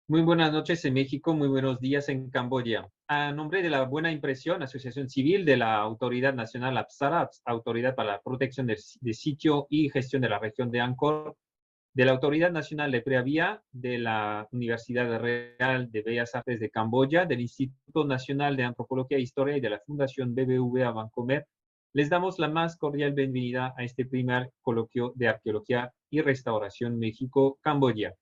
Muy buenas noches en México, muy buenos días en Camboya. A nombre de la Buena Impresión, Asociación Civil de la Autoridad Nacional APSARA, Autoridad para la Protección de Sitio y Gestión de la Región de Angkor, de la Autoridad Nacional de Preavía, de la Universidad Real de Bellas Artes de Camboya, del Instituto Nacional de Antropología e Historia y de la Fundación BBVA Bancomer, les damos la más cordial bienvenida a este primer coloquio de Arqueología y Restauración México-Camboya.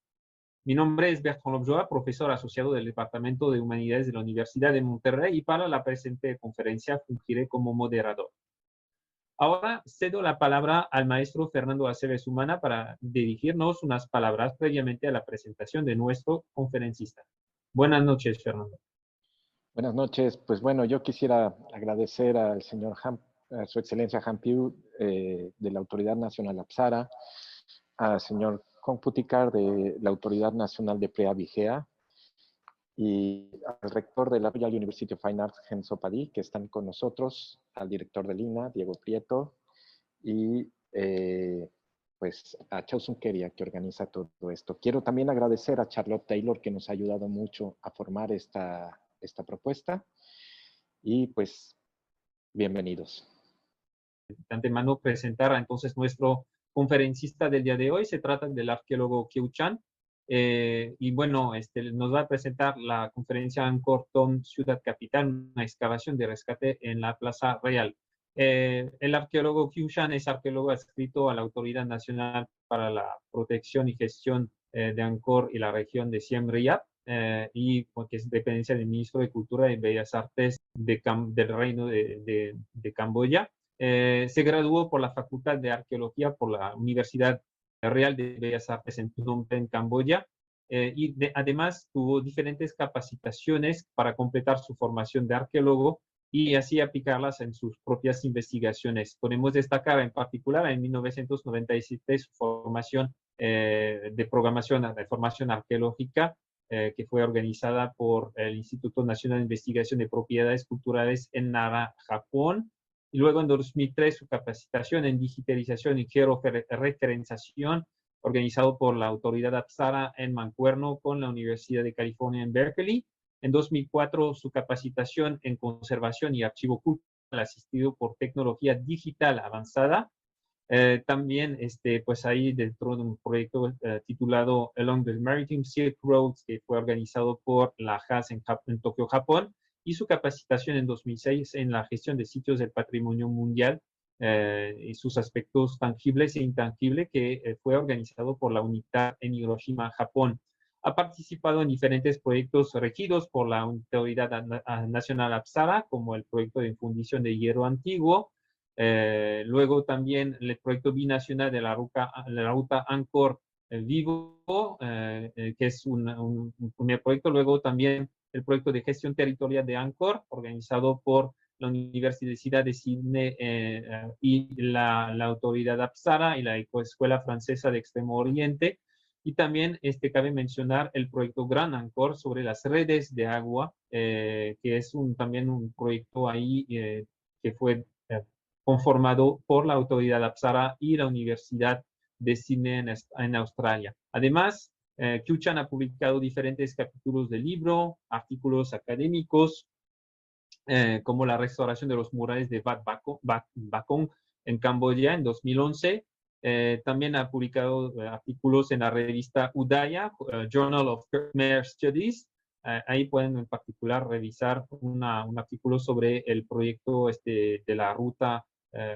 Mi nombre es Bertrand Lobjoa, profesor asociado del Departamento de Humanidades de la Universidad de Monterrey y para la presente conferencia fungiré como moderador. Ahora cedo la palabra al maestro Fernando Aceves Humana para dirigirnos unas palabras previamente a la presentación de nuestro conferencista. Buenas noches, Fernando. Buenas noches. Pues bueno, yo quisiera agradecer al señor a su excelencia Han Piu de la Autoridad Nacional APSARA, al señor Kong Putikar de la Autoridad Nacional de Preavigea y al rector de la Royal University of Fine Arts, Genso Padí, que están con nosotros, al director del INA, Diego Prieto, y pues a Chausun Keria, que organiza todo esto. Quiero también agradecer a Charlotte Taylor, que nos ha ayudado mucho a formar esta propuesta, y pues bienvenidos. De antemano presentar entonces nuestro conferencista del día de hoy. Se trata del arqueólogo Kieu Chan. Y bueno, nos va a presentar la conferencia Angkor Thom, Ciudad Capital, una excavación de rescate en la Plaza Real. El arqueólogo Kieu Chan es arqueólogo adscrito a la Autoridad Nacional para la Protección y Gestión de Angkor y la región de Siem Reap, y que es dependencia del Ministro de Cultura y Bellas Artes del Reino de Camboya. Se graduó por la Facultad de Arqueología por la Universidad Real de Bellas Artes en Phnom Penh, Camboya, y además tuvo diferentes capacitaciones para completar su formación de arqueólogo y así aplicarlas en sus propias investigaciones. Podemos destacar en particular en 1997 su formación de formación arqueológica, que fue organizada por el Instituto Nacional de Investigación de Propiedades Culturales en Nara, Japón. Y luego en 2003 su capacitación en digitalización y georreferenciación, organizado por la Autoridad APSARA en Mancuerno con la Universidad de California en Berkeley. En 2004 su capacitación en conservación y archivo cultural, asistido por tecnología digital avanzada. También, pues ahí dentro de un proyecto titulado Along the Maritime Silk Roads, que fue organizado por la HAS en Tokio, Japón, y su capacitación en 2006 en la gestión de sitios del patrimonio mundial y sus aspectos tangibles e intangibles, que fue organizado por la UNITAR en Hiroshima, Japón. Ha participado en diferentes proyectos regidos por la Autoridad Nacional APSARA, como el proyecto de fundición de hierro antiguo, luego también el proyecto binacional de la ruta Angkor Vivo, que es un primer proyecto. Luego también el proyecto de gestión territorial de Angkor, organizado por la Universidad de Sydney y la Autoridad APSARA y la Escuela Francesa de Extremo Oriente. Y también cabe mencionar el proyecto Gran Angkor sobre las redes de agua, que es también un proyecto ahí que fue conformado por la Autoridad APSARA y la Universidad de Sydney en Australia. Además, Kieu Chan ha publicado diferentes capítulos de libro, artículos académicos, como la restauración de los murales de Wat Bakong en Camboya en 2011. También ha publicado artículos en la revista Udaya, Journal of Khmer Studies, Ahí pueden en particular revisar un artículo sobre el proyecto de la ruta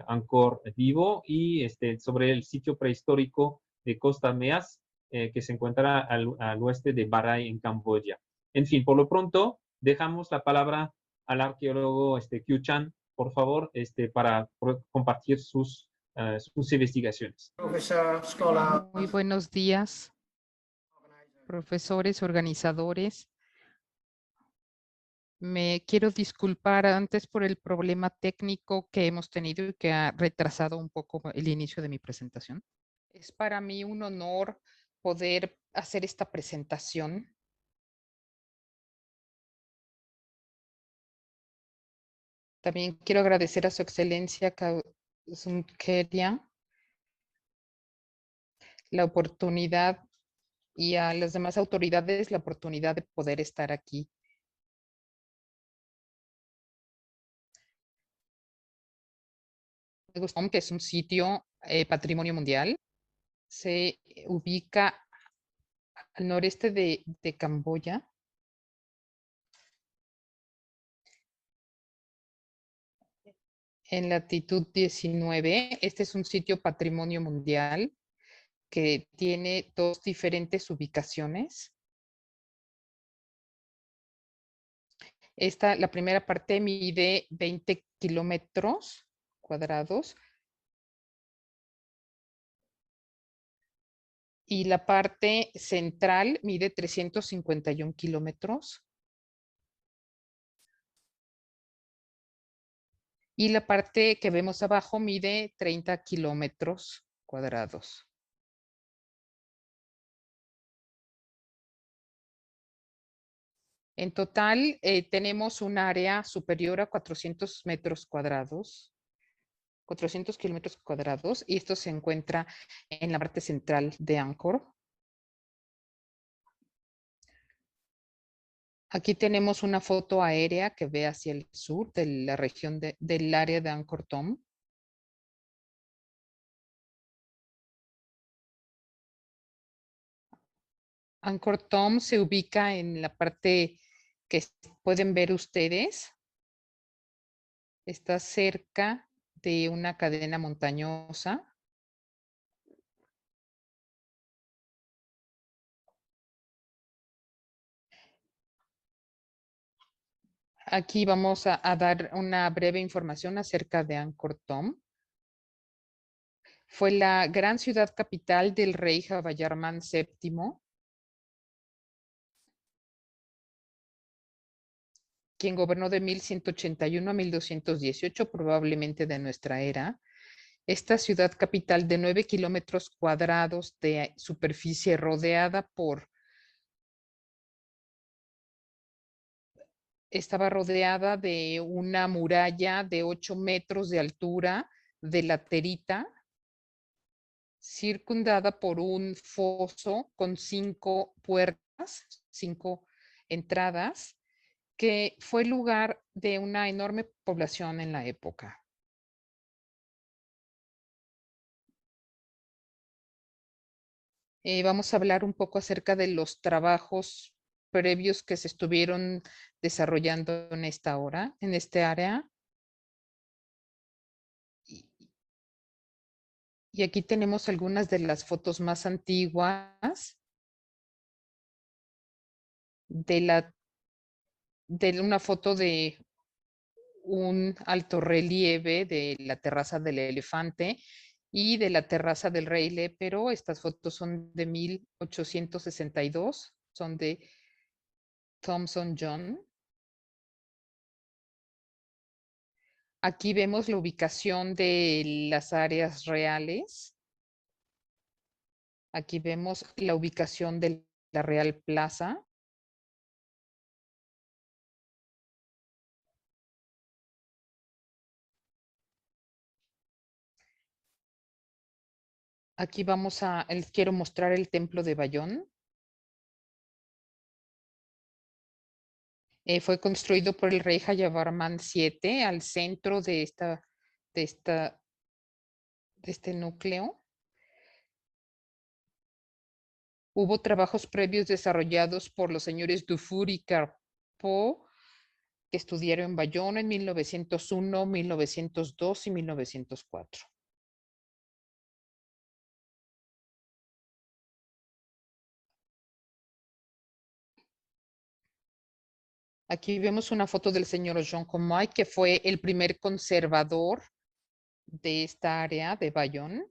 Angkor Vivo y sobre el sitio prehistórico de Costa Meas, que se encuentra al oeste de Baray, en Camboya. En fin, por lo pronto, dejamos la palabra al arqueólogo Kieu Chan, por favor, para compartir sus investigaciones. Muy buenos días, profesores, organizadores. Me quiero disculpar antes por el problema técnico que hemos tenido y que ha retrasado un poco el inicio de mi presentación. Es para mí un honor poder hacer esta presentación. También quiero agradecer a su excelencia Keria la oportunidad y a las demás autoridades la oportunidad de poder estar aquí. Que es un sitio patrimonio mundial. Se ubica al noreste de Camboya. En latitud 19. Este es un sitio patrimonio mundial que tiene dos diferentes ubicaciones. La primera parte mide 20 kilómetros cuadrados. Y la parte central mide 351 kilómetros. Y la parte que vemos abajo mide 30 kilómetros cuadrados. En total, tenemos un área superior a 400 metros cuadrados, 400 kilómetros cuadrados, y esto se encuentra en la parte central de Angkor. Aquí tenemos una foto aérea que ve hacia el sur de la región del área de Angkor Thom. Angkor Thom se ubica en la parte que pueden ver ustedes. Está cerca de una cadena montañosa. Aquí vamos a dar una breve información acerca de Angkor Thom. Fue la gran ciudad capital del rey Jayavarman VII, quien gobernó de 1181 a 1218, probablemente de nuestra era. Esta ciudad capital de 9 kilómetros cuadrados de superficie estaba rodeada de una muralla de 8 metros de altura de laterita, circundada por un foso con 5 puertas, 5 entradas, que fue lugar de una enorme población en la época. Vamos a hablar un poco acerca de los trabajos previos que se estuvieron desarrollando en esta área. Y aquí tenemos algunas de las fotos más antiguas de una foto de un alto relieve de la terraza del elefante y de la terraza del rey lépero. Estas fotos son de 1862, son de Thomson John. Aquí vemos la ubicación de las áreas reales. Aquí vemos la ubicación de la Real Plaza. Aquí quiero mostrar el templo de Bayón. Fue construido por el rey Jayavarman VII al centro de este núcleo. Hubo trabajos previos desarrollados por los señores Dufour y Carpeaux, que estudiaron en Bayonne en 1901, 1902 y 1904. Aquí vemos una foto del señor Jean Comay, que fue el primer conservador de esta área de Bayonne.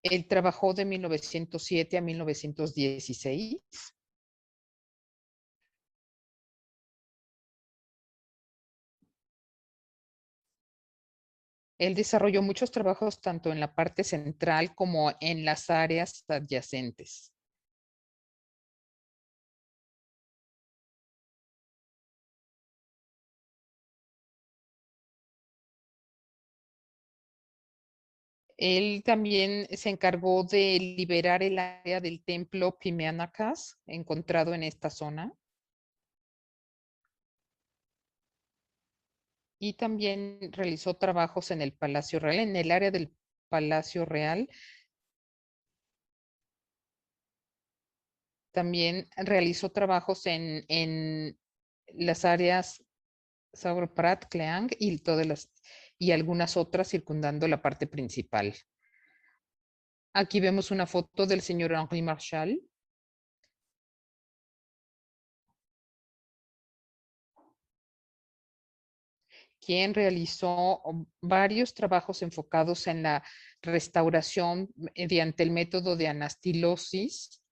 Él trabajó de 1907 a 1916. Él desarrolló muchos trabajos tanto en la parte central como en las áreas adyacentes. Él también se encargó de liberar el área del templo Pimeanacas, encontrado en esta zona. Y también realizó trabajos en el Palacio Real, en el área del Palacio Real. También realizó trabajos en las áreas Sauerprat, Kleang y y algunas otras circundando la parte principal. Aquí vemos una foto del señor Henri Marchal. Quien realizó varios trabajos enfocados en la restauración mediante el método de anastilosis.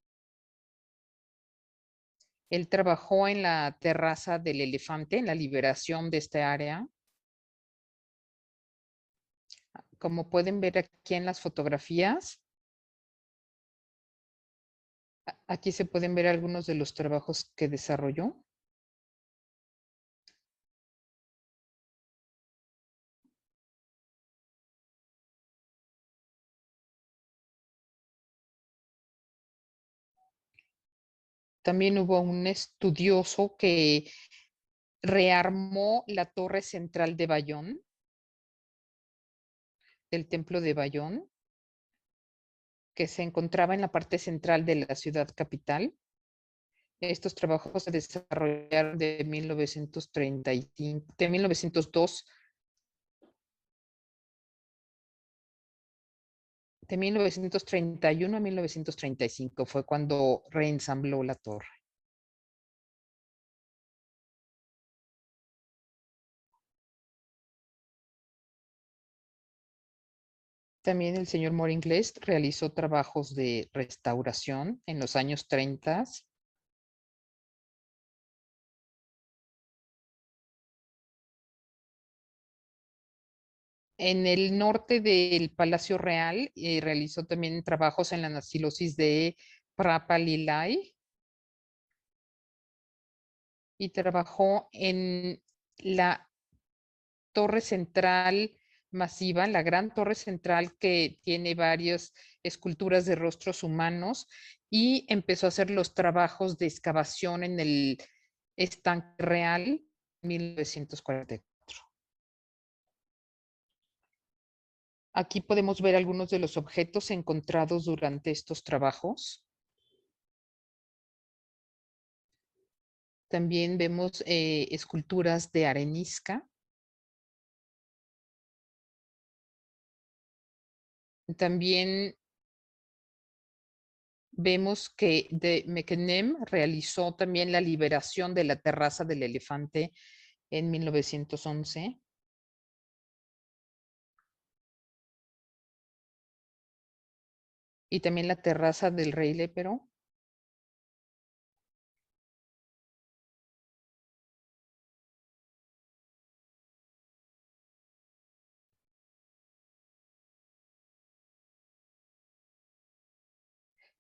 Él trabajó en la terraza del elefante, en la liberación de esta área. Como pueden ver aquí en las fotografías, aquí se pueden ver algunos de los trabajos que desarrolló. También hubo un estudioso que rearmó la torre central de Bayonne, del templo de Bayonne, que se encontraba en la parte central de la ciudad capital. Estos trabajos se desarrollaron de 1935, de 1902, de 1931 a 1935 fue cuando reensambló la torre. También el señor Moringles realizó trabajos de restauración en los años 30. En el norte del Palacio Real realizó también trabajos en la nastilosis de Prapalilai y trabajó en la torre central masiva, la gran torre central que tiene varias esculturas de rostros humanos, y empezó a hacer los trabajos de excavación en el estanque real en 1944. Aquí podemos ver algunos de los objetos encontrados durante estos trabajos. También vemos esculturas de arenisca. También vemos que de Mekenem realizó también la liberación de la terraza del elefante en 1911. Y también la terraza del rey lépero.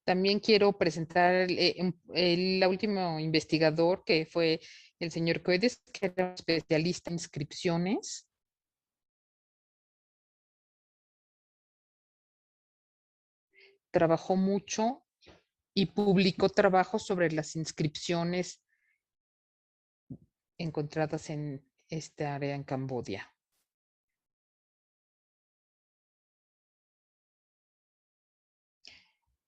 También quiero presentar el último investigador, que fue el señor Coedes, que era un especialista en inscripciones. Trabajó mucho y publicó trabajos sobre las inscripciones encontradas en esta área en Camboya.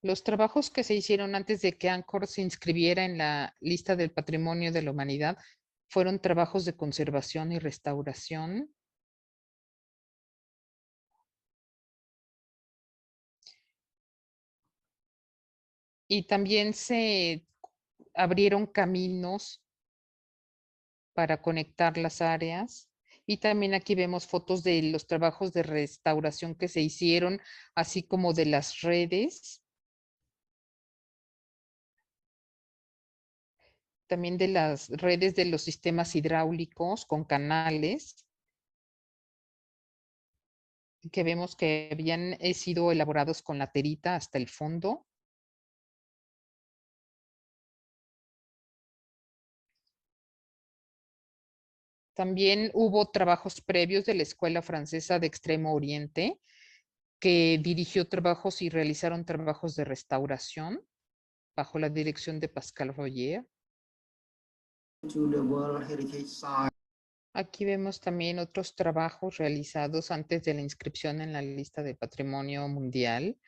Los trabajos que se hicieron antes de que Angkor se inscribiera en la lista del Patrimonio de la Humanidad fueron trabajos de conservación y restauración. Y también se abrieron caminos para conectar las áreas. Y también aquí vemos fotos de los trabajos de restauración que se hicieron, así como de las redes. También de las redes de los sistemas hidráulicos con canales, que vemos que habían sido elaborados con laterita hasta el fondo. También hubo trabajos previos de la Escuela Francesa de Extremo Oriente, que dirigió trabajos y realizaron trabajos de restauración bajo la dirección de Pascal Royer. Aquí vemos también otros trabajos realizados antes de la inscripción en la lista de Patrimonio Mundial,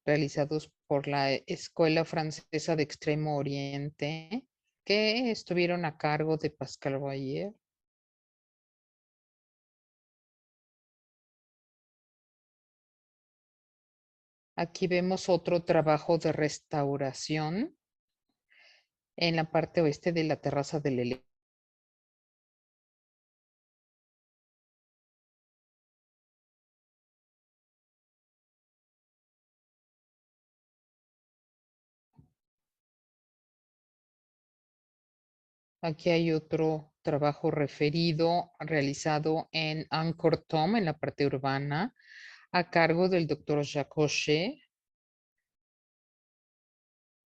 realizados por la Escuela Francesa de Extremo Oriente, que estuvieron a cargo de Pascal Royer. Aquí vemos otro trabajo de restauración en la parte oeste de la terraza del elefante. Aquí hay otro trabajo referido, realizado en Angkor Thom, en la parte urbana, a cargo del doctor Jacques Rocher,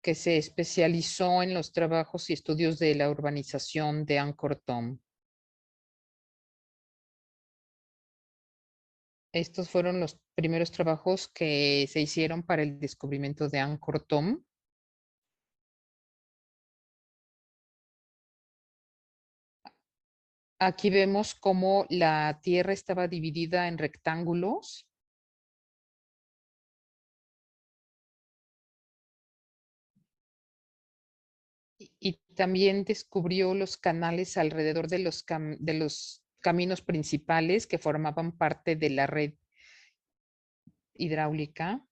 que se especializó en los trabajos y estudios de la urbanización de Angkor Thom. Estos fueron los primeros trabajos que se hicieron para el descubrimiento de Angkor Thom. Aquí vemos cómo la tierra estaba dividida en rectángulos. Y también descubrió los canales alrededor de los caminos principales que formaban parte de la red hidráulica.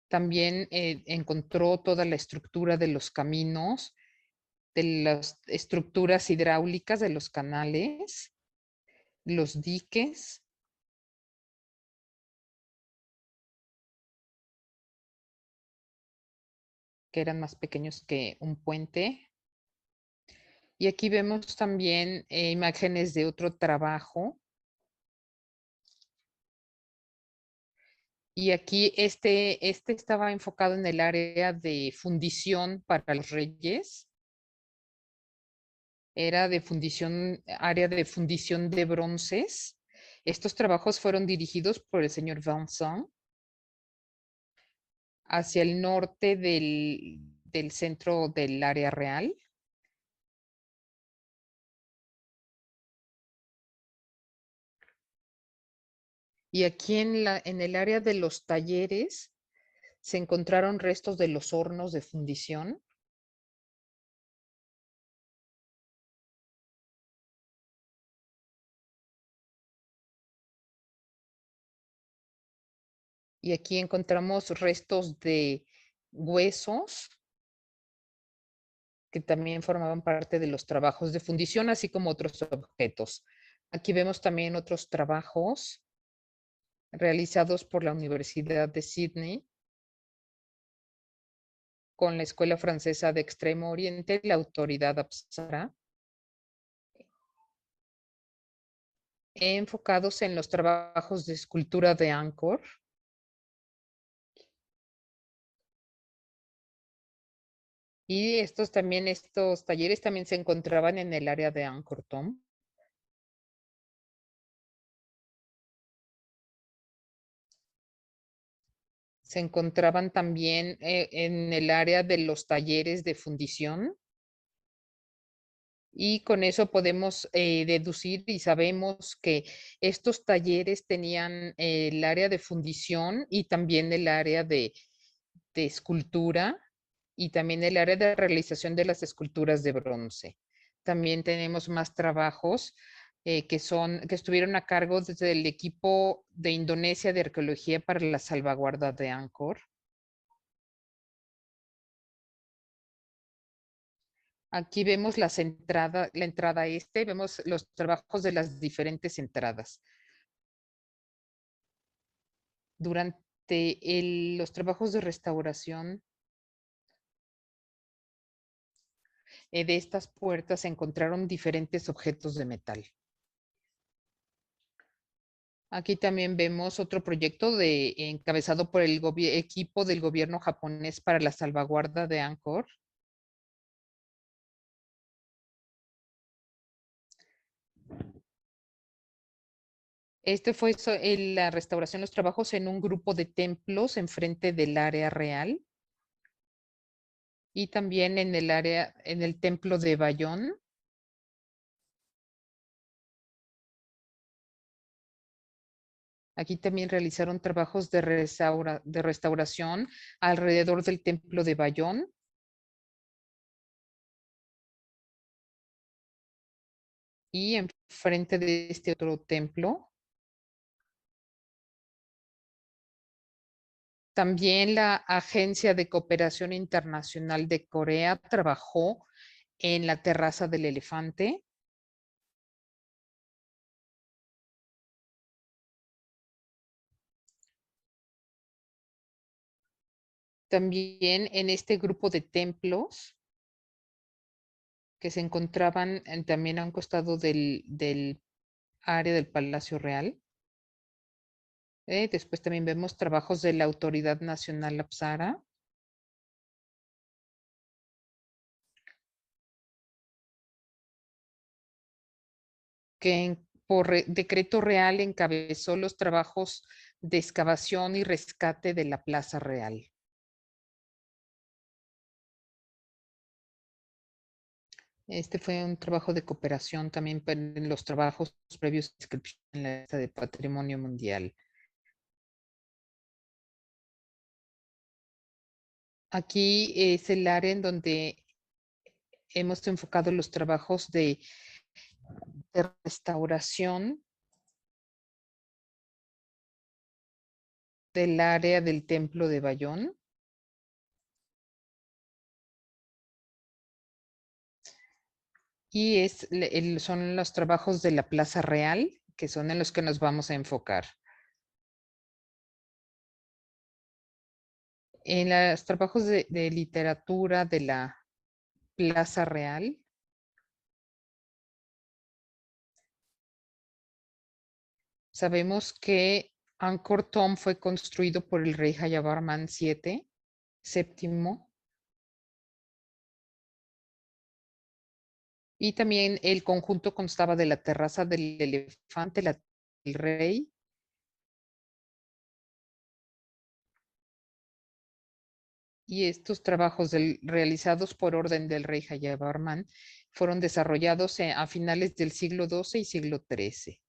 También encontró toda la estructura de los caminos, de las estructuras hidráulicas de los canales, los diques. Que eran más pequeños que un puente. Y aquí vemos también imágenes de otro trabajo. Y aquí este estaba enfocado en el área de fundición para los reyes. Era de fundición, área de fundición de bronces. Estos trabajos fueron dirigidos por el señor Vincent hacia el norte del centro del área real. Y aquí en el área de los talleres se encontraron restos de los hornos de fundición. Y aquí encontramos restos de huesos que también formaban parte de los trabajos de fundición, así como otros objetos. Aquí vemos también otros trabajos realizados por la Universidad de Sydney con la Escuela Francesa de Extremo Oriente y la Autoridad Apsara, enfocados en los trabajos de escultura de Angkor. Y estos talleres también se encontraban en el área de Angkor Thom. Se encontraban también en el área de los talleres de fundición. Y con eso podemos deducir y sabemos que estos talleres tenían el área de fundición y también el área de de escultura y también el área de realización de las esculturas de bronce. También tenemos más trabajos que estuvieron a cargo desde el equipo de Indonesia de Arqueología para la salvaguarda de Angkor. Aquí vemos la entrada este, vemos los trabajos de las diferentes entradas. Durante los trabajos de restauración de estas puertas se encontraron diferentes objetos de metal. Aquí también vemos otro proyecto encabezado por el equipo del gobierno japonés para la salvaguarda de Angkor. Este fue la restauración, los trabajos en un grupo de templos enfrente del área real. Y también en el templo de Bayón. Aquí también realizaron trabajos de restauración alrededor del templo de Bayón. Y enfrente de este otro templo. También la Agencia de Cooperación Internacional de Corea trabajó en la terraza del elefante. También en este grupo de templos que se encontraban también a un costado del área del Palacio Real. Después también vemos trabajos de la Autoridad Nacional Apsara. Que por decreto real encabezó los trabajos de excavación y rescate de la Plaza Real. Este fue un trabajo de cooperación también en los trabajos previos a inscripción en la lista de Patrimonio Mundial. Aquí es el área en donde hemos enfocado los trabajos de restauración del área del Templo de Bayón. Y son los trabajos de la Plaza Real, que son en los que nos vamos a enfocar. En los trabajos de literatura de la Plaza Real, sabemos que Angkor Thom fue construido por el rey Jayavarman VII. Y también el conjunto constaba de la terraza del elefante, el rey. Y estos trabajos realizados por orden del rey Jayavarman fueron desarrollados a finales del siglo XII y siglo XIII.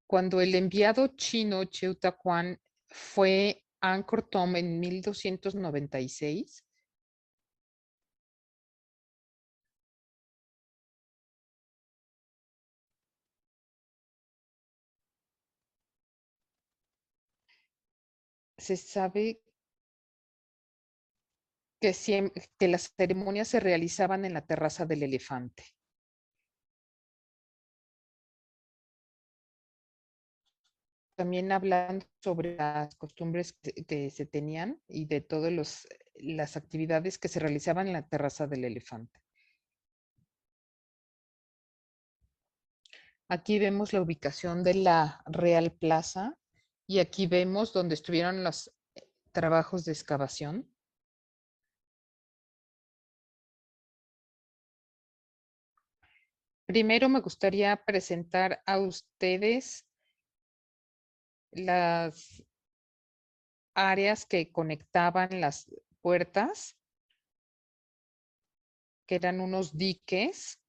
Cuando el enviado chino Chiu Takuan fue a Angkor Thom en 1296, se sabe que las ceremonias se realizaban en la terraza del elefante. También hablando sobre las costumbres que se tenían y de todas las actividades que se realizaban en la terraza del elefante. Aquí vemos la ubicación de la Real Plaza y aquí vemos donde estuvieron los trabajos de excavación. Primero me gustaría presentar a ustedes las áreas que conectaban las puertas, que eran unos diques.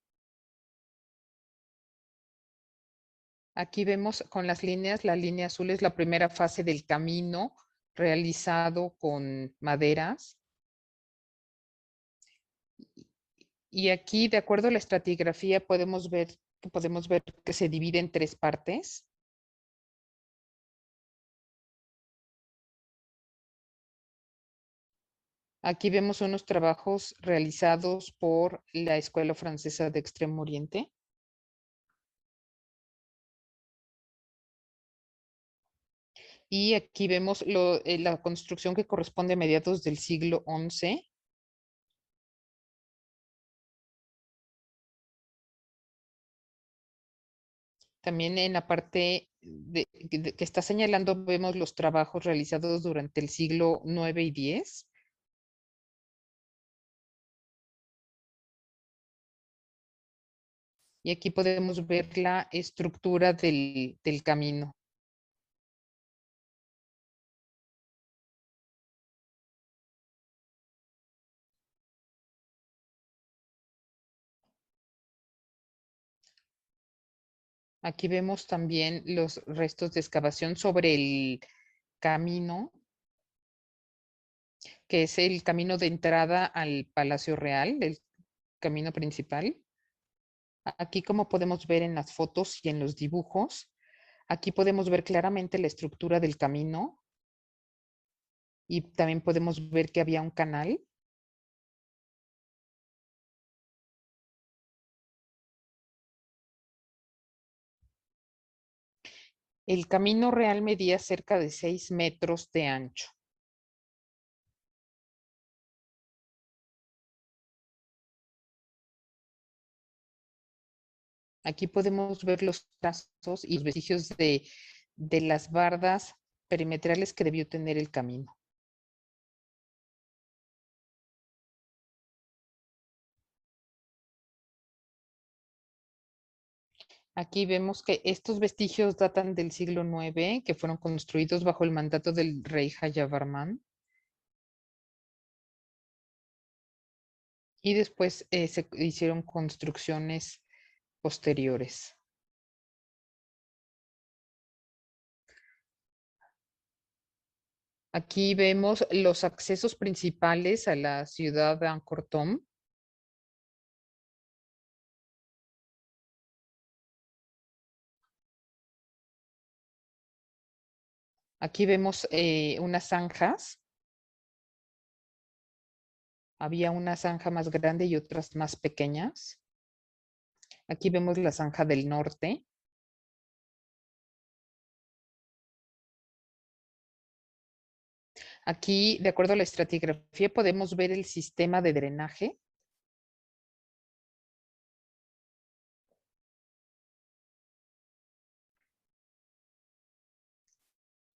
Aquí vemos con las líneas, la línea azul es la primera fase del camino realizado con maderas. Y aquí, de acuerdo a la estratigrafía, podemos ver que se divide en 3 partes. Aquí vemos unos trabajos realizados por la Escuela Francesa de Extremo Oriente. Y aquí vemos la construcción que corresponde a mediados del siglo XI. También en la parte que está señalando vemos los trabajos realizados durante el siglo IX y X. Y aquí podemos ver la estructura del camino. Aquí vemos también los restos de excavación sobre el camino, que es el camino de entrada al Palacio Real, el camino principal. Aquí, como podemos ver en las fotos y en los dibujos, aquí podemos ver claramente la estructura del camino y también podemos ver que había un canal. El camino real medía cerca de 6 metros de ancho. Aquí podemos ver los trazos y los vestigios de las bardas perimetrales que debió tener el camino. Aquí vemos que estos vestigios datan del siglo IX, que fueron construidos bajo el mandato del rey Jayavarman. Y después se hicieron construcciones posteriores. Aquí vemos los accesos principales a la ciudad de Angkor Thom. Aquí vemos unas zanjas. Había una zanja más grande y otras más pequeñas. Aquí vemos la zanja del norte. Aquí, de acuerdo a la estratigrafía, podemos ver el sistema de drenaje.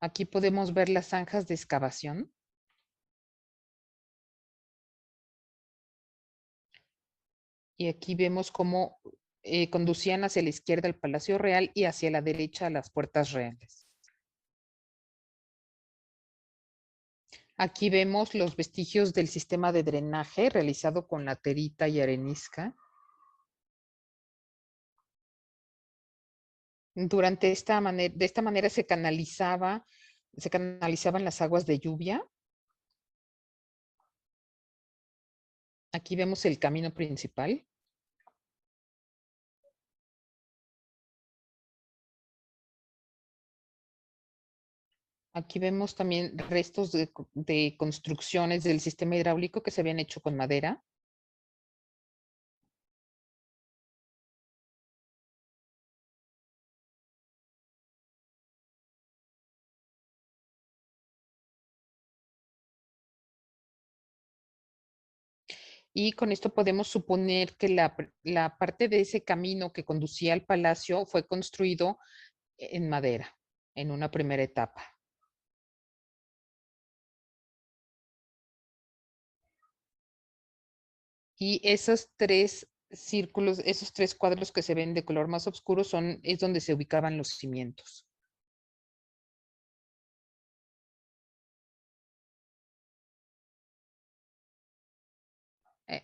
Aquí podemos ver las zanjas de excavación. Y aquí vemos cómo conducían hacia la izquierda el Palacio Real y hacia la derecha las puertas reales. Aquí vemos los vestigios del sistema de drenaje realizado con laterita y arenisca. De esta manera se canalizaban las aguas de lluvia. Aquí vemos el camino principal. Aquí vemos también restos de construcciones del sistema hidráulico que se habían hecho con madera. Y con esto podemos suponer que la parte de ese camino que conducía al palacio fue construido en madera, en una primera etapa. Y esos 3 círculos, esos 3 cuadros que se ven de color más oscuro es donde se ubicaban los cimientos.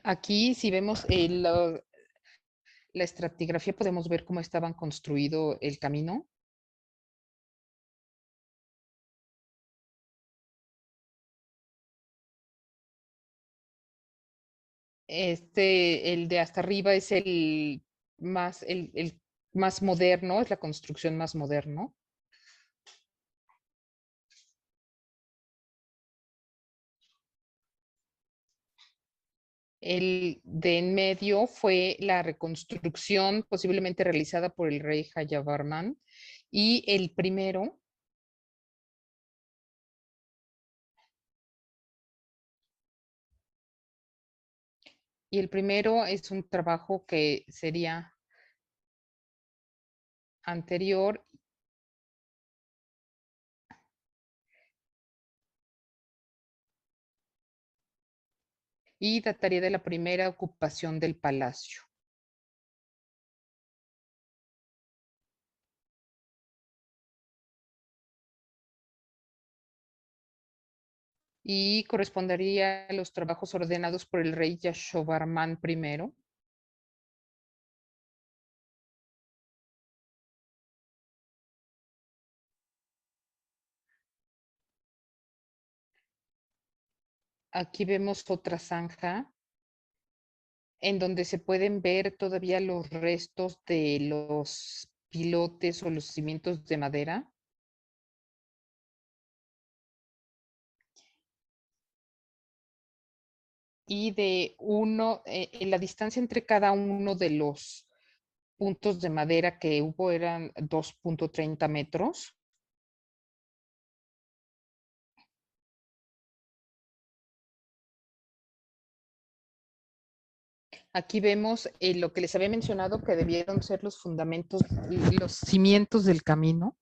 Aquí, si vemos la estratigrafía, podemos ver cómo estaban construido el camino. El de hasta arriba es el más moderno, es la construcción más moderno. El de en medio fue la reconstrucción posiblemente realizada por el rey Jayavarman. Y el primero es un trabajo que sería anterior y dataría de la primera ocupación del palacio. Y correspondería a los trabajos ordenados por el rey Yashovarman I. Aquí vemos otra zanja en donde se pueden ver todavía los restos de los pilotes o los cimientos de madera. Y la distancia entre cada uno de los puntos de madera que hubo eran 2.30 metros. Aquí vemos lo que les había mencionado que debieron ser los fundamentos, los cimientos del camino.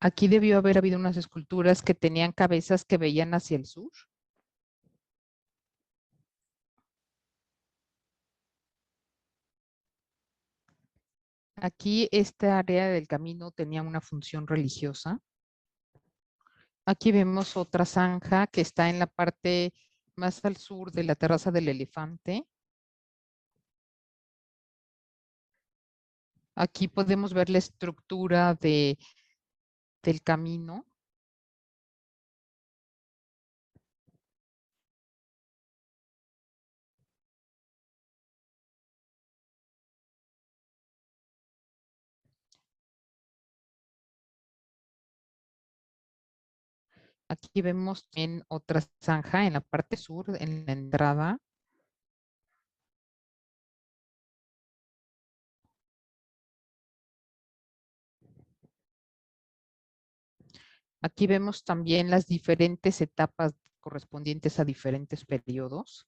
Aquí debió haber habido unas esculturas que tenían cabezas que veían hacia el sur. Aquí esta área del camino tenía una función religiosa. Aquí vemos otra zanja que está en la parte más al sur de la terraza del elefante. Aquí podemos ver la estructura del camino. Aquí vemos también otra zanja en la parte sur, en la entrada. Aquí vemos también las diferentes etapas correspondientes a diferentes periodos.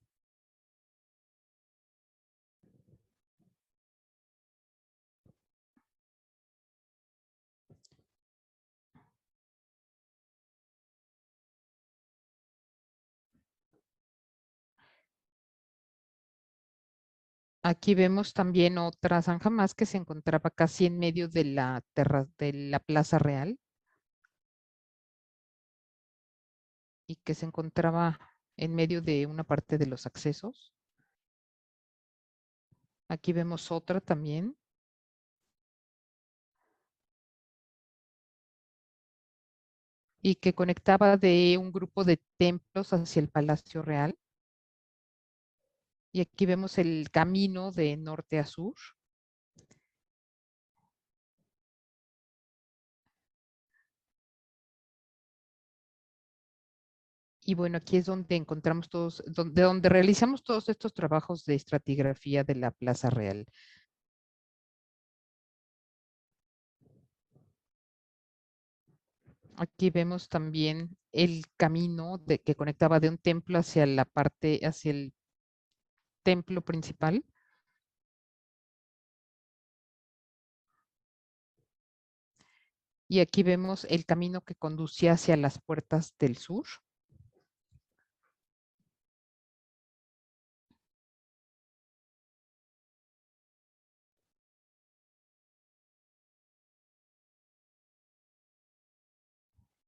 Aquí vemos también otra zanja más que se encontraba casi en medio de de la Plaza Real y que se encontraba en medio de una parte de los accesos. Aquí vemos otra también. Y que conectaba de un grupo de templos hacia el Palacio Real. Y aquí vemos el camino de norte a sur. Y bueno, aquí es donde encontramos donde realizamos todos estos trabajos de estratigrafía de la Plaza Real. Aquí vemos también el camino que conectaba de un templo hacia el templo principal. Y aquí vemos el camino que conducía hacia las puertas del sur.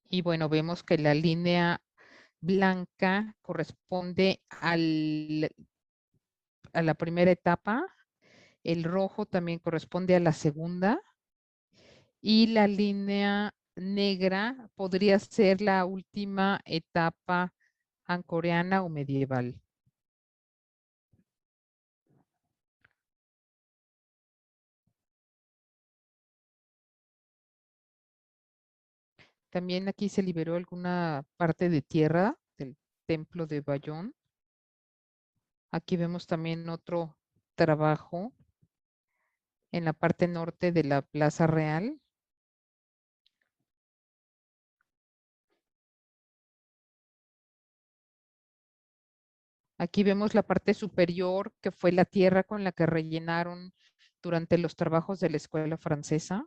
Y bueno, vemos que la línea blanca corresponde a la primera etapa, el rojo también corresponde a la segunda y la línea negra podría ser la última etapa ancoreana o medieval. También aquí se liberó alguna parte de tierra del templo de Bayón. Aquí vemos también otro trabajo en la parte norte de la Plaza Real. Aquí vemos la parte superior, que fue la tierra con la que rellenaron durante los trabajos de la escuela francesa.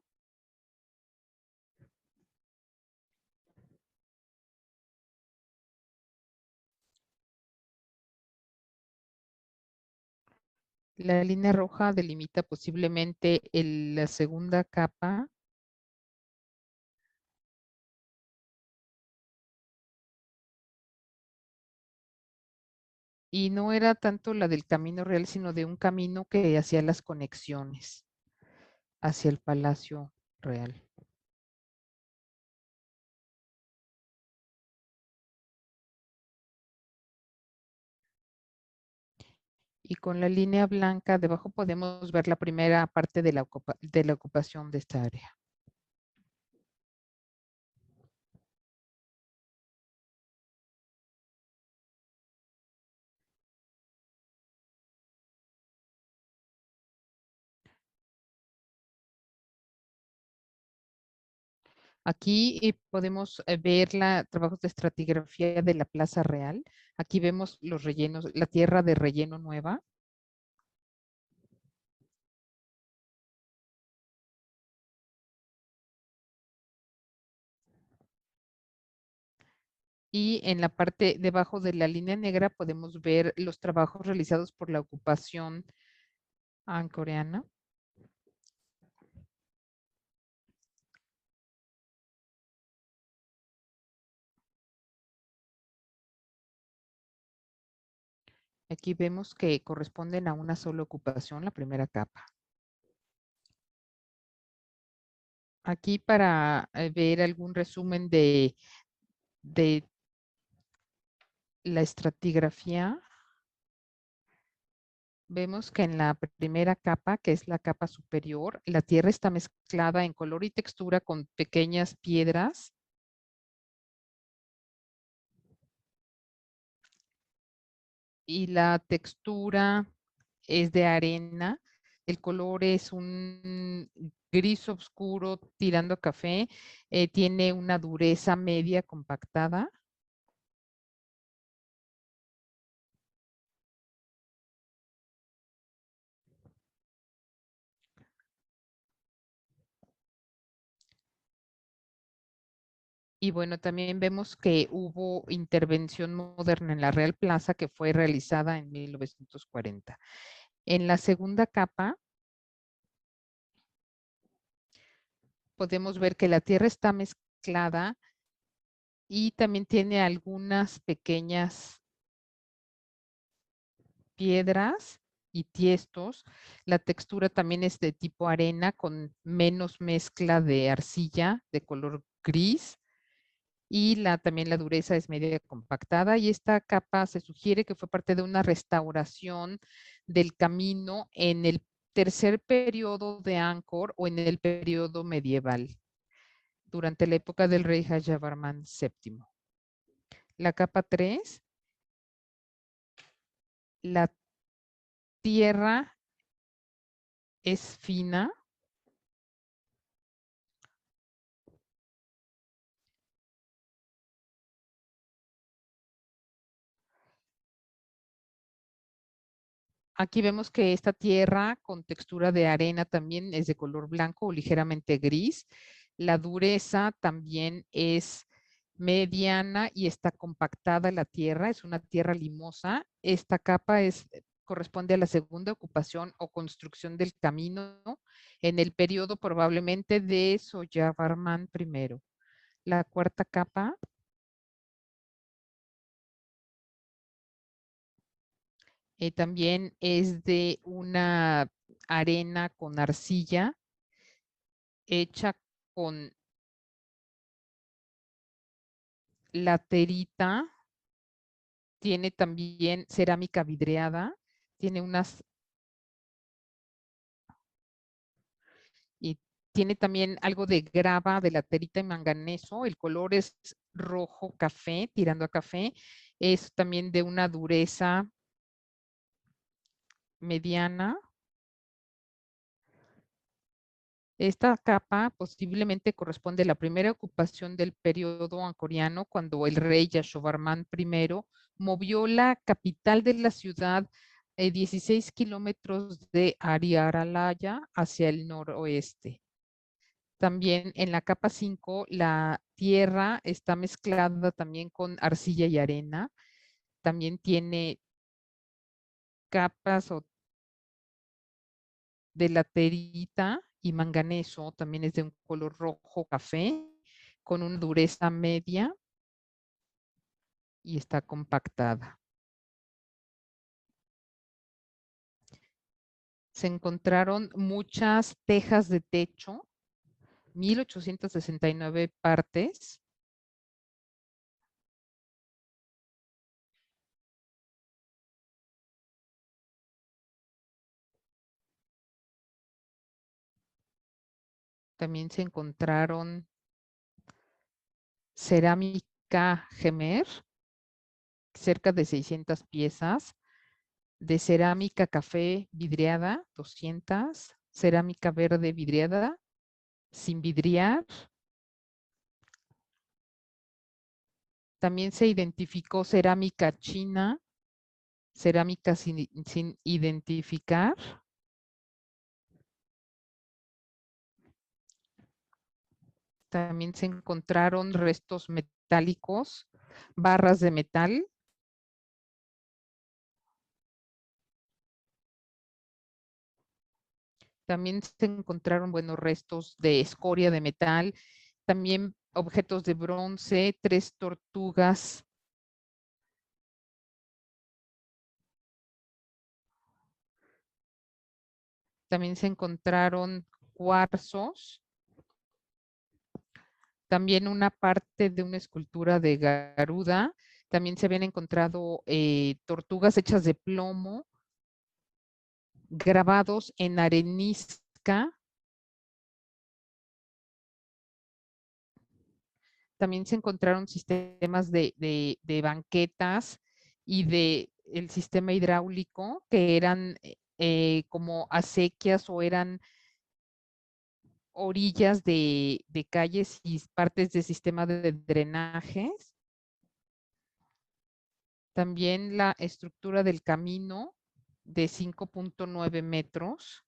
La línea roja delimita posiblemente la segunda capa. Y no era tanto la del camino real, sino de un camino que hacía las conexiones hacia el Palacio Real. Y con la línea blanca debajo podemos ver la primera parte de la ocupación de esta área. Aquí podemos ver trabajos de estratigrafía de la Plaza Real. Aquí vemos los rellenos, la tierra de relleno nueva. Y en la parte debajo de la línea negra podemos ver los trabajos realizados por la ocupación coreana. Aquí vemos que corresponden a una sola ocupación, la primera capa. Aquí para ver algún resumen de la estratigrafía, vemos que en la primera capa, que es la capa superior, la tierra está mezclada en color y textura con pequeñas piedras. Y la textura es de arena. El color es un gris oscuro tirando a café. Tiene una dureza media compactada. Y bueno, también vemos que hubo intervención moderna en la Real Plaza que fue realizada en 1940. En la segunda capa podemos ver que la tierra está mezclada y también tiene algunas pequeñas piedras y tiestos. La textura también es de tipo arena con menos mezcla de arcilla de color gris y también la dureza es media compactada y esta capa se sugiere que fue parte de una restauración del camino en el tercer periodo de Angkor o en el periodo medieval durante la época del rey Yavarman VII. La capa 3, la tierra es fina. Aquí vemos que esta tierra con textura de arena también es de color blanco o ligeramente gris. La dureza también es mediana y está compactada la tierra, es una tierra limosa. Esta capa corresponde a la segunda ocupación o construcción del camino en el periodo probablemente de Soyavarman I. La cuarta capa también es de una arena con arcilla hecha con laterita. Tiene también cerámica vidriada. Tiene unas y tiene también algo de grava de laterita y manganeso. El color es rojo café, tirando a café. Es también de una dureza mediana. Esta capa posiblemente corresponde a la primera ocupación del periodo angkoriano, cuando el rey Yashovarman I movió la capital de la ciudad 16 kilómetros de Ariaralaya hacia el noroeste. También en la capa 5, la tierra está mezclada también con arcilla y arena. También tiene capas de laterita y manganeso. También es de un color rojo café con una dureza media y está compactada. Se encontraron muchas tejas de techo, 1869 partes. También se encontraron cerámica Gemer, cerca de 600 piezas, de cerámica café vidriada, 200, cerámica verde vidriada, sin vidriar. También se identificó cerámica china, cerámica sin identificar. También se encontraron restos metálicos, barras de metal. También se encontraron, bueno, restos de escoria de metal, también objetos de bronce, 3 tortugas. También se encontraron cuarzos. También una parte de una escultura de Garuda. También se habían encontrado tortugas hechas de plomo, grabados en arenisca. También se encontraron sistemas de banquetas y de el sistema hidráulico que eran como acequias o eran orillas de calles y partes de sistema de drenajes. También la estructura del camino de 5.9 metros.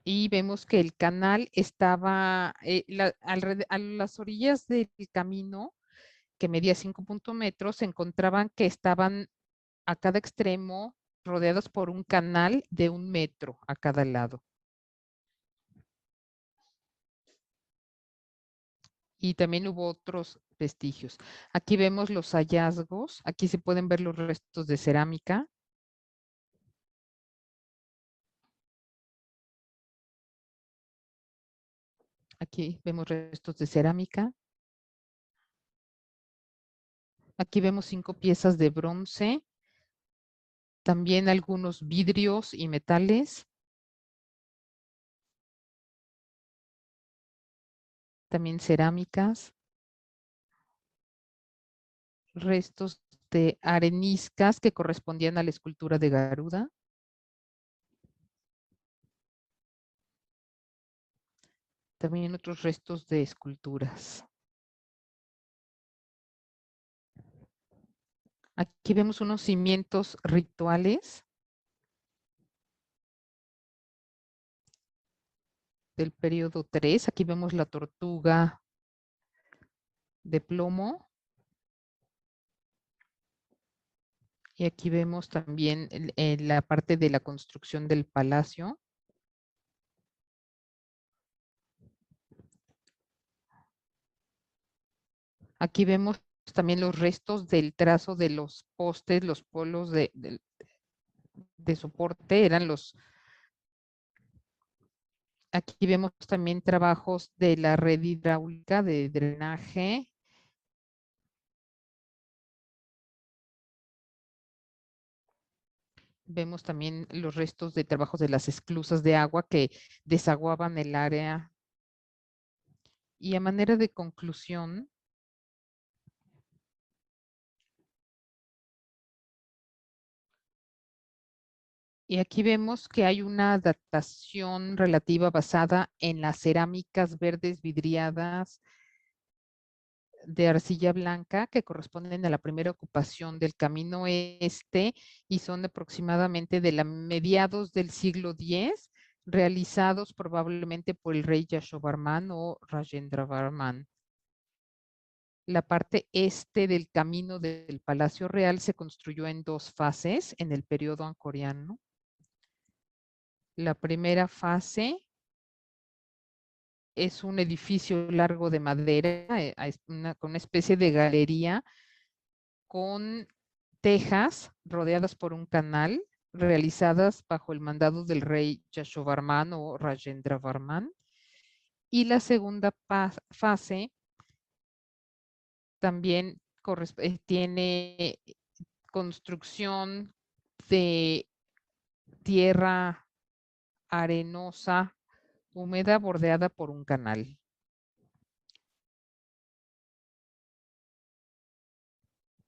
Y vemos que el canal estaba a las orillas del camino, que medía 5 metros, se encontraban que estaban a cada extremo rodeados por un canal de 1 metro a cada lado. Y también hubo otros vestigios. Aquí vemos los hallazgos. Aquí se pueden ver los restos de cerámica. Aquí vemos restos de cerámica. Aquí vemos 5 piezas de bronce. También algunos vidrios y metales. También cerámicas. Restos de areniscas que correspondían a la escultura de Garuda. También otros restos de esculturas. Aquí vemos unos cimientos rituales del periodo 3. Aquí vemos la tortuga de plomo. Y aquí vemos también la parte de la construcción del palacio. Aquí vemos también los restos del trazo de los postes, los polos de soporte, eran los... Aquí vemos también trabajos de la red hidráulica de drenaje. Vemos también los restos de trabajos de las esclusas de agua que desaguaban el área. Y a manera de conclusión, y aquí vemos que hay una datación relativa basada en las cerámicas verdes vidriadas de arcilla blanca que corresponden a la primera ocupación del camino este y son aproximadamente de mediados del siglo X, realizados probablemente por el rey Yashovarman o Rajendravarman. La parte este del camino del Palacio Real se construyó en dos fases en el periodo angkoriano. La primera fase es un edificio largo de madera, con una especie de galería con tejas rodeadas por un canal, realizadas bajo el mandado del rey Yashovarman o Rajendravarman. Y la segunda fase también tiene construcción de tierra arenosa, húmeda, bordeada por un canal.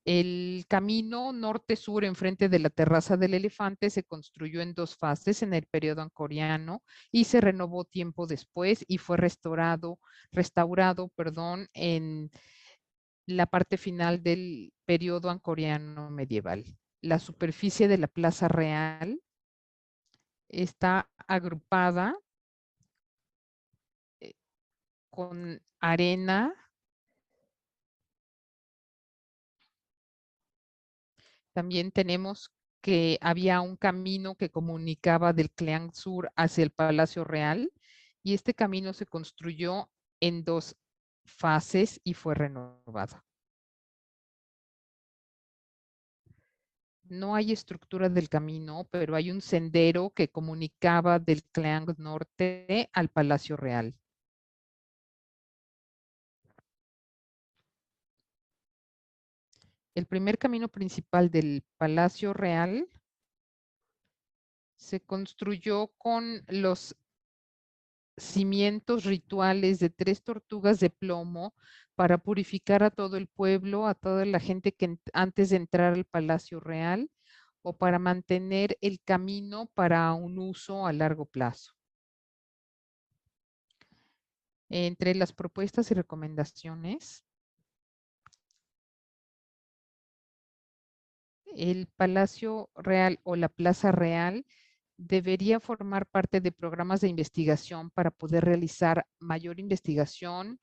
El camino norte-sur enfrente de la terraza del elefante se construyó en dos fases en el periodo angkoriano y se renovó tiempo después y fue restaurado, en la parte final del periodo angkoriano medieval. La superficie de la Plaza Real está agrupada con arena. También tenemos que había un camino que comunicaba del Cleang Sur hacia el Palacio Real y este camino se construyó en dos fases y fue renovado. No hay estructura del camino, pero hay un sendero que comunicaba del Cleang Norte al Palacio Real. El primer camino principal del Palacio Real se construyó con los cimientos rituales de 3 tortugas de plomo para purificar a todo el pueblo, a toda la gente que antes de entrar al Palacio Real o para mantener el camino para un uso a largo plazo. Entre las propuestas y recomendaciones, el Palacio Real o la Plaza Real debería formar parte de programas de investigación para poder realizar mayor investigación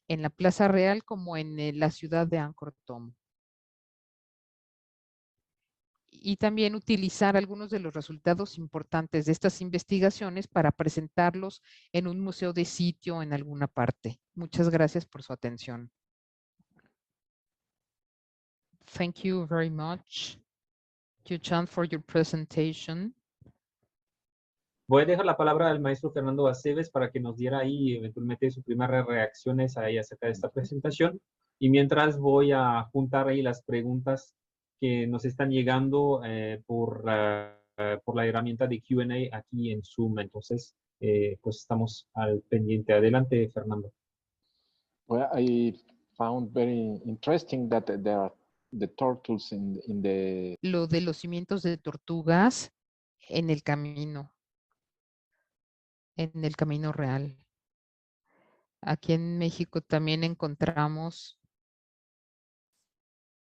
en la Plaza Real como en la ciudad de Angkor Thom. Y también utilizar algunos de los resultados importantes de estas investigaciones para presentarlos en un museo de sitio en alguna parte. Muchas gracias por su atención. Thank you very much, Qiuchan, for your presentation. Voy a dejar la palabra al maestro Fernando Aceves para que nos diera ahí eventualmente sus primeras reacciones ahí acerca de esta presentación. Y mientras voy a juntar ahí las preguntas que nos están llegando por la herramienta de Q&A aquí en Zoom. Entonces, pues estamos al pendiente. Adelante, Fernando. Well, I found very interesting that there are the turtles in the... Lo de los cimientos de tortugas en el camino real. Aquí en México también encontramos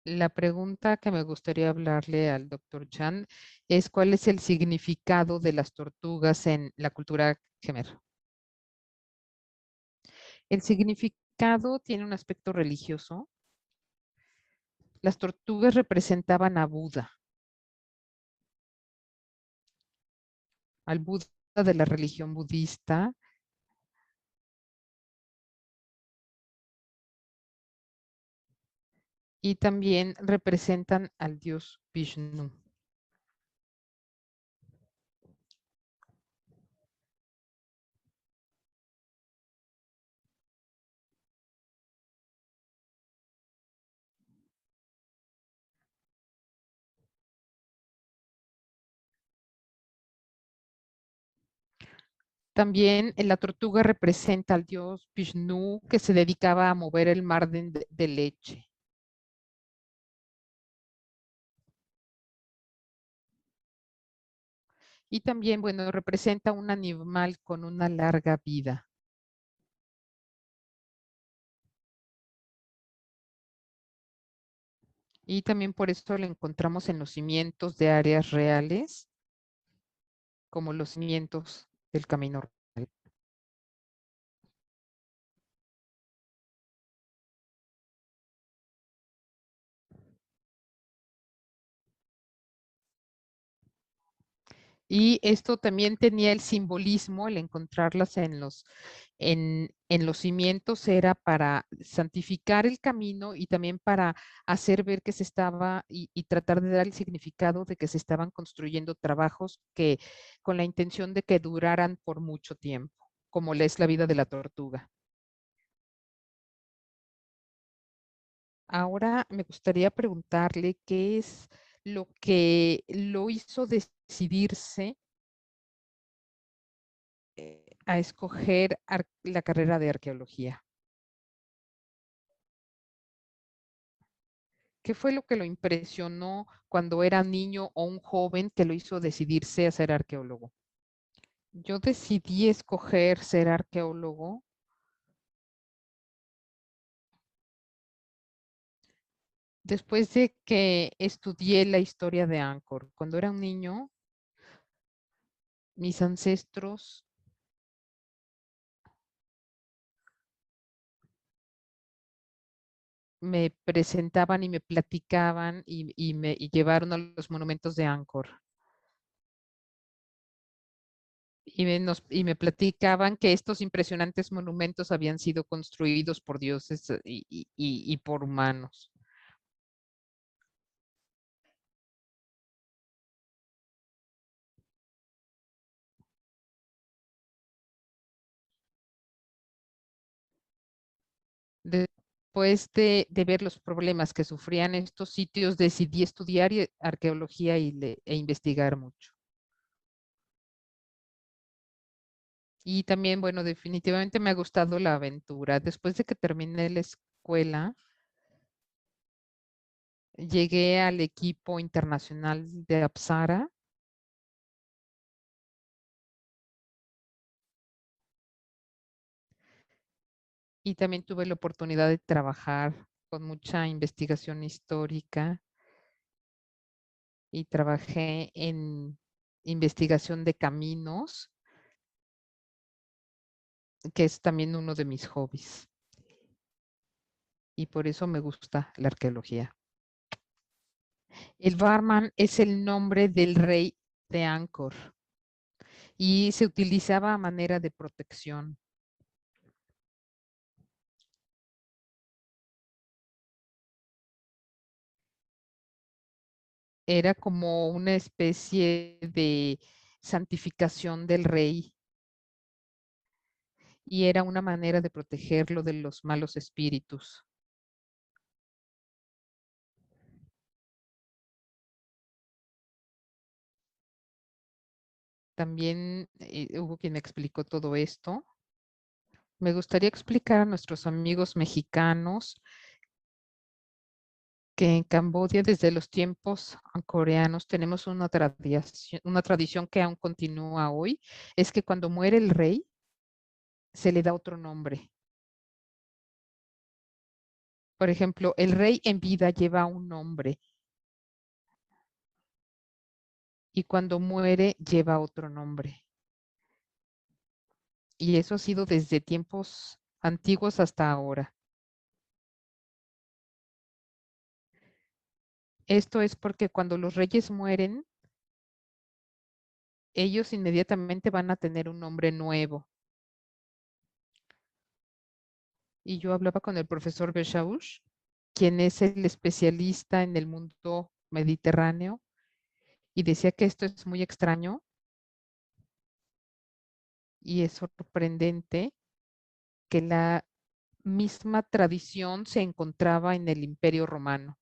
la pregunta que me gustaría hablarle al doctor Chan es ¿cuál es el significado de las tortugas en la cultura Khmer? El significado tiene un aspecto religioso. Las tortugas representaban a Buda, al Buda de la religión budista. Y también representan al dios Vishnu. También la tortuga representa al dios Vishnu que se dedicaba a mover el mar de leche. Y también, bueno, representa un animal con una larga vida. Y también por eso lo encontramos en los cimientos de áreas reales, como los cimientos del camino real. Y esto también tenía el simbolismo, el encontrarlas en los cimientos era para santificar el camino y también para hacer ver que se estaba y tratar de dar el significado de que se estaban construyendo trabajos que con la intención de que duraran por mucho tiempo, como es la vida de la tortuga. Ahora me gustaría preguntarle qué es lo que lo hizo decidirse a escoger la carrera de arqueología. ¿Qué fue lo que lo impresionó cuando era niño o un joven que lo hizo decidirse a ser arqueólogo? Yo decidí escoger ser arqueólogo después de que estudié la historia de Angkor. Cuando era un niño, mis ancestros me presentaban y me platicaban y me llevaron a los monumentos de Angkor. Y me platicaban que estos impresionantes monumentos habían sido construidos por dioses y por humanos. Después de ver los problemas que sufrían estos sitios, decidí estudiar arqueología e investigar mucho. Y también, bueno, definitivamente me ha gustado la aventura. Después de que terminé la escuela, llegué al equipo internacional de Apsara. Y también tuve la oportunidad de trabajar con mucha investigación histórica y trabajé en investigación de caminos, que es también uno de mis hobbies. Y por eso me gusta la arqueología. El Barman es el nombre del rey de Angkor y se utilizaba a manera de protección. Era como una especie de santificación del rey y era una manera de protegerlo de los malos espíritus. También hubo quien me explicó todo esto. Me gustaría explicar a nuestros amigos mexicanos que en Camboya desde los tiempos coreanos tenemos una tradición que aún continúa hoy, es que cuando muere el rey se le da otro nombre. Por ejemplo, el rey en vida lleva un nombre y cuando muere lleva otro nombre. Y eso ha sido desde tiempos antiguos hasta ahora. Esto es porque cuando los reyes mueren, ellos inmediatamente van a tener un nombre nuevo. Y yo hablaba con el profesor Beshaush quien es el especialista en el mundo mediterráneo, y decía que esto es muy extraño y es sorprendente que la misma tradición se encontraba en el Imperio Romano.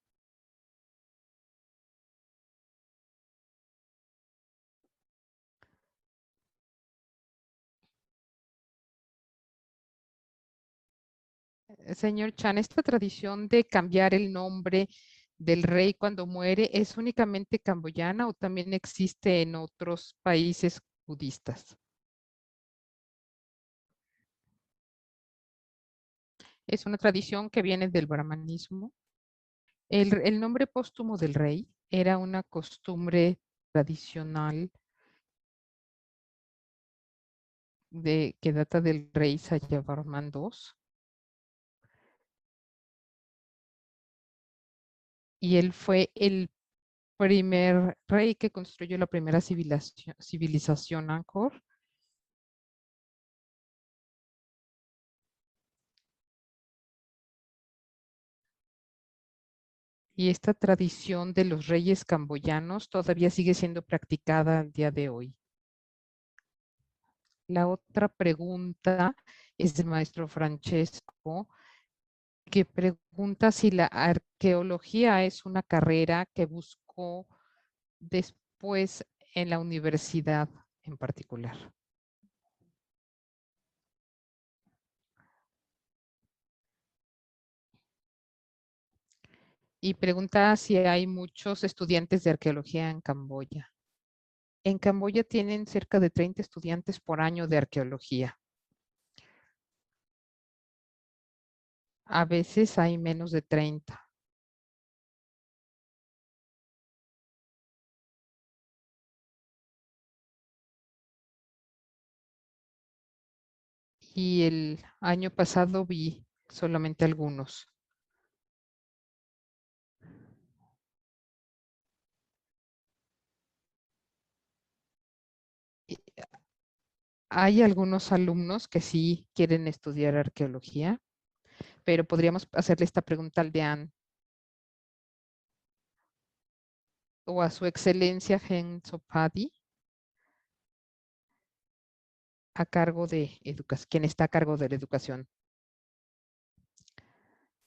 Señor Chan, esta tradición de cambiar el nombre del rey cuando muere, ¿es únicamente camboyana o también existe en otros países budistas? Es una tradición que viene del brahmanismo. El nombre póstumo del rey era una costumbre tradicional que data del rey Sayavarman II. Y él fue el primer rey que construyó la primera civilización Angkor. Y esta tradición de los reyes camboyanos todavía sigue siendo practicada al día de hoy. La otra pregunta es del maestro Francesco, que pregunta si la arqueología es una carrera que buscó después en la universidad en particular. Y pregunta si hay muchos estudiantes de arqueología en Camboya. En Camboya tienen cerca de 30 estudiantes por año de arqueología. A veces hay menos de 30. Y el año pasado vi solamente algunos. Hay algunos alumnos que sí quieren estudiar arqueología, pero podríamos hacerle esta pregunta al deán o a su excelencia Gen Sopadi, a cargo de educación, quien está a cargo de la educación.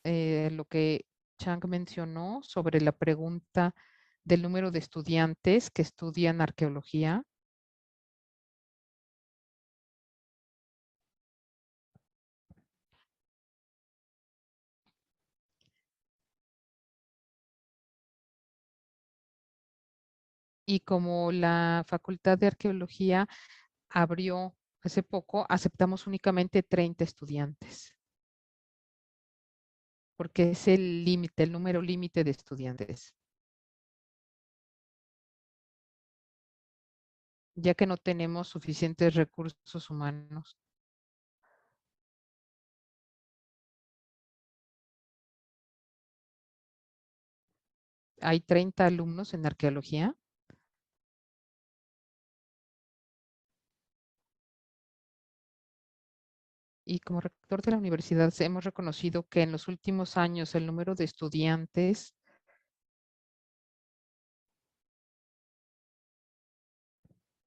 Lo que Chang mencionó sobre la pregunta del número de estudiantes que estudian arqueología. Y como la Facultad de Arqueología abrió hace poco, aceptamos únicamente 30 estudiantes, porque es el límite, el número límite de estudiantes. Ya que no tenemos suficientes recursos humanos. Hay 30 alumnos en arqueología. Y como rector de la universidad hemos reconocido que en los últimos años el número de estudiantes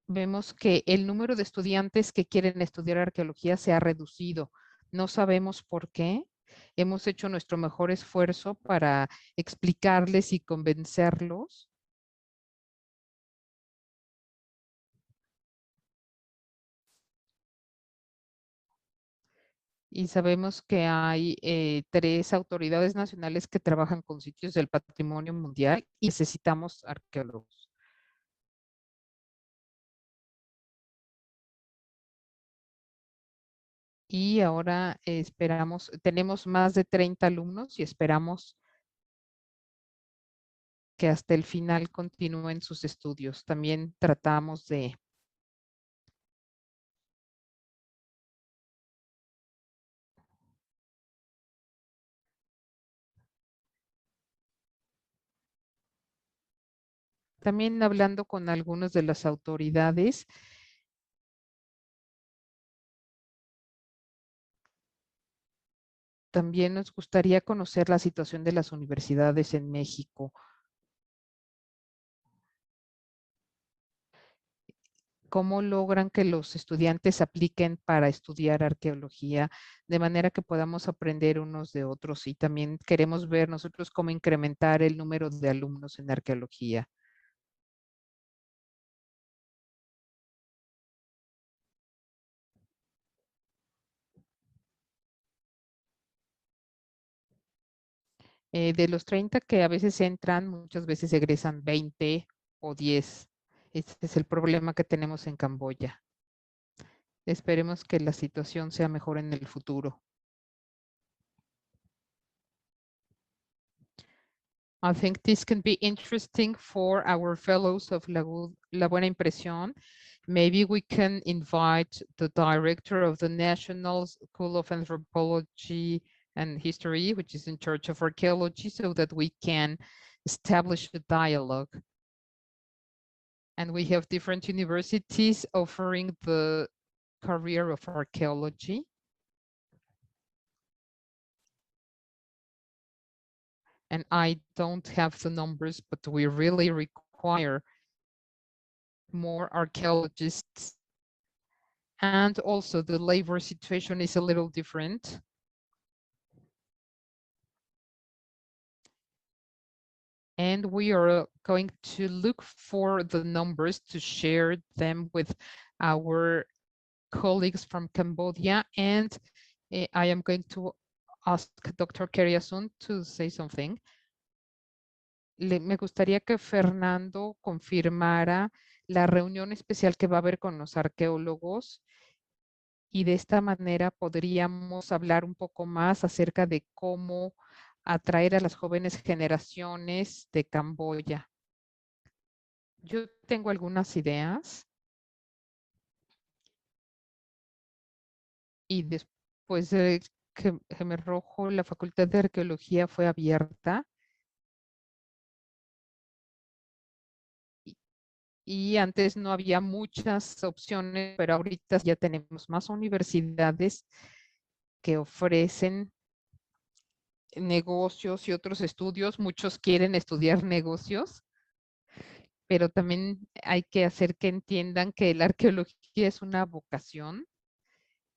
vemos que el número de estudiantes que quieren estudiar arqueología se ha reducido. No sabemos por qué. Hemos hecho nuestro mejor esfuerzo para explicarles y convencerlos. Y sabemos que hay 3 autoridades nacionales que trabajan con sitios del patrimonio mundial y necesitamos arqueólogos. Y ahora esperamos, tenemos más de 30 alumnos y esperamos que hasta el final continúen sus estudios. También tratamos de también hablando con algunas de las autoridades, también nos gustaría conocer la situación de las universidades en México. ¿Cómo logran que los estudiantes apliquen para estudiar arqueología de manera que podamos aprender unos de otros? Y también queremos ver nosotros cómo incrementar el número de alumnos en arqueología. De los 30 que a veces entran, muchas veces egresan 20 o 10. Este es el problema que tenemos en Camboya. Esperemos que la situación sea mejor en el futuro. I think this can be interesting for our fellows of La Buena Impresión. Maybe we can invite the director of the National School of Anthropology and History, which is in charge of archaeology, so that we can establish a dialogue. And we have different universities offering the career of archaeology. And I don't have the numbers, but we really require more archaeologists. And also the labor situation is a little different. And we are going to look for the numbers to share them with our colleagues from Cambodia. And I am going to ask Dr. Keriasun to say something. Me gustaría que Fernando confirmara la reunión especial que va a haber con los arqueólogos y de esta manera podríamos hablar un poco más acerca de cómo atraer a las jóvenes generaciones de Camboya. Yo tengo algunas ideas y después de que Khmer Rouge, la Facultad de Arqueología fue abierta y antes no había muchas opciones, pero ahorita ya tenemos más universidades que ofrecen negocios y otros estudios. Muchos quieren estudiar negocios, pero también hay que hacer que entiendan que la arqueología es una vocación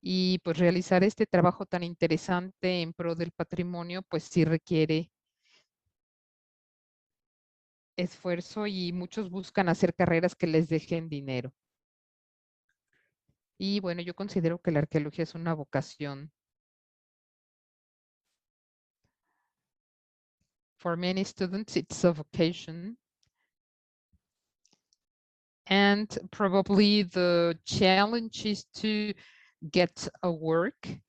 y pues realizar este trabajo tan interesante en pro del patrimonio, pues sí requiere esfuerzo y muchos buscan hacer carreras que les dejen dinero. Y bueno, yo considero que la arqueología es una vocación. For many students, it's a vocation. And probably the challenge is to get a work.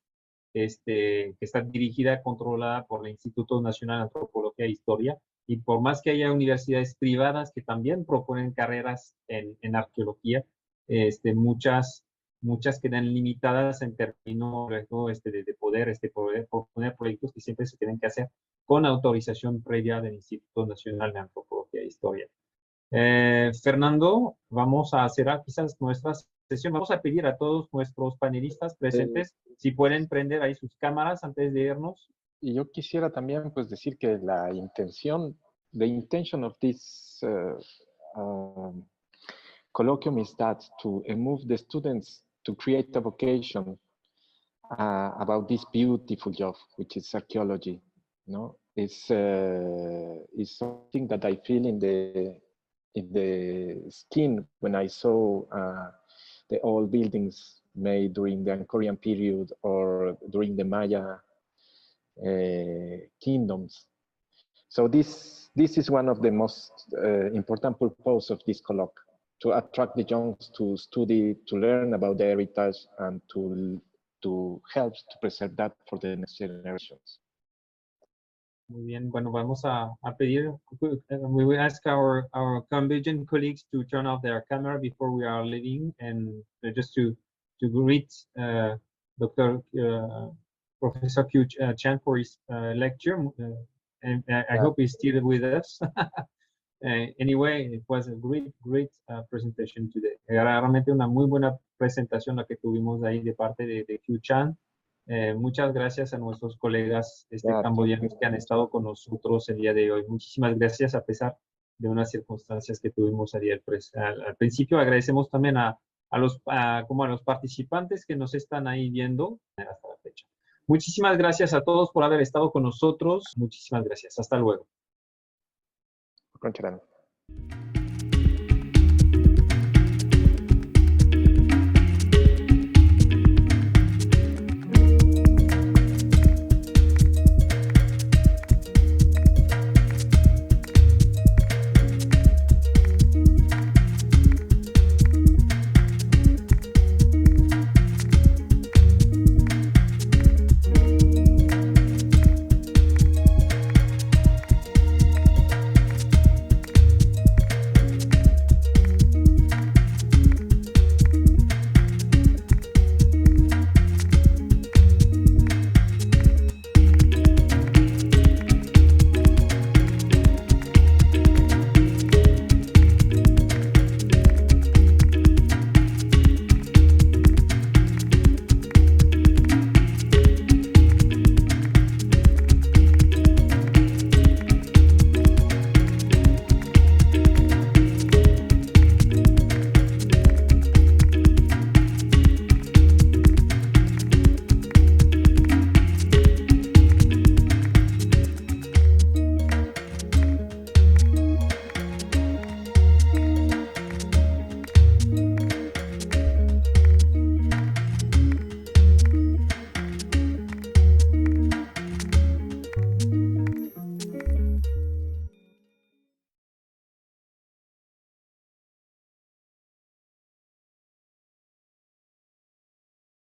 Que está dirigida, controlada por el Instituto Nacional de Antropología e Historia. Y por más que haya universidades privadas que también proponen carreras en arqueología, muchas quedan limitadas en términos de poder proponer proyectos que siempre se tienen que hacer con autorización previa del Instituto Nacional de Antropología e Historia. Fernando, vamos a cerrar quizás nuestra sesión. Vamos a pedir a todos nuestros panelistas presentes si pueden prender ahí sus cámaras antes de irnos. Y yo quisiera también pues decir que the intention of this colloquium is that to move the students to create a vocation about this beautiful job, which is archaeology. No, it's something that I feel in the skin when I saw the old buildings made during the Angkorian period or during the Maya kingdoms. So this is one of the most important purposes of this colloque, to attract the young to study, to learn about the heritage, and to help to preserve that for the next generations. Muy bien, bueno, vamos a pedir, we will ask our Cambodian colleagues to turn off their camera before we are leaving, and just to greet Dr. Professor Kyu Chan for his lecture, and I hope he's still with us. Anyway, it was a great presentation today. Era realmente una muy buena presentación la que tuvimos ahí de parte de Kyu Chan. Muchas gracias a nuestros colegas Ya, camboyanos que han estado con nosotros el día de hoy. Muchísimas gracias a pesar de unas circunstancias que tuvimos ayer. Al principio agradecemos también como a los participantes que nos están ahí viendo hasta la fecha. Muchísimas gracias a todos por haber estado con nosotros. Muchísimas gracias. Hasta luego. Conchirano.